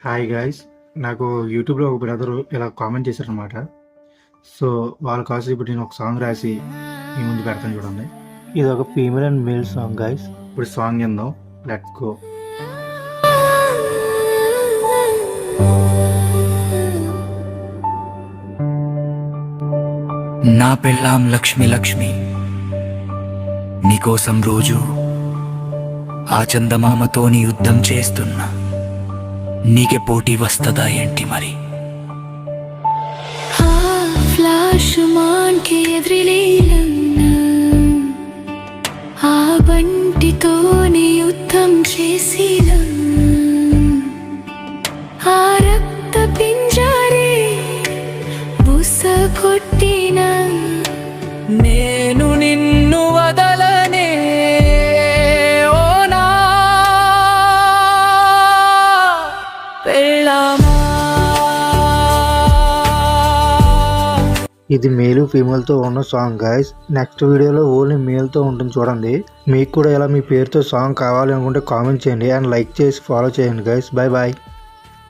Hi guys. నాకు యూట్యూబ్‌లో ఒక బ్రదరు ఇలా కామెంట్ చేశారనమాట. సో, వాళ్ళ కోసం ఇప్పుడు నేను ఒక సాంగ్ రాసి మీ ముందు పెడతాను చూడండి. ఇదొక female and male song guys. ఇప్పుడు సాంగ్ విందాం. Let's go. నా పెళ్ళాం లక్ష్మి లక్ష్మి నీకోసం రోజు ఆ చందమామతోని యుద్ధం చేస్తున్నా, నీకే పోటీ వస్తదా ఏంటి మరి? ఫ్లాష్ మాన్కి ఎదిరిలేలన్నా ఆ బంటితోని యుద్ధం చేసిన ఆ రక్త పింజారే బుస కొట్టిన నేను నిన్ను వదలనే ఓ నా పెళ్ళామా. ఇది మేలు ఫీమేల్తో ఉన్న సాంగ్ గైస్. నెక్స్ట్ వీడియోలో ఓన్లీ మేల్తో ఉంటుంది చూడండి. మీకు కూడా ఇలా మీ పేరుతో సాంగ్ కావాలి అనుకుంటే కామెంట్ చేయండి అండ్ లైక్ చేసి ఫాలో చేయండి గైస్. Bye bye.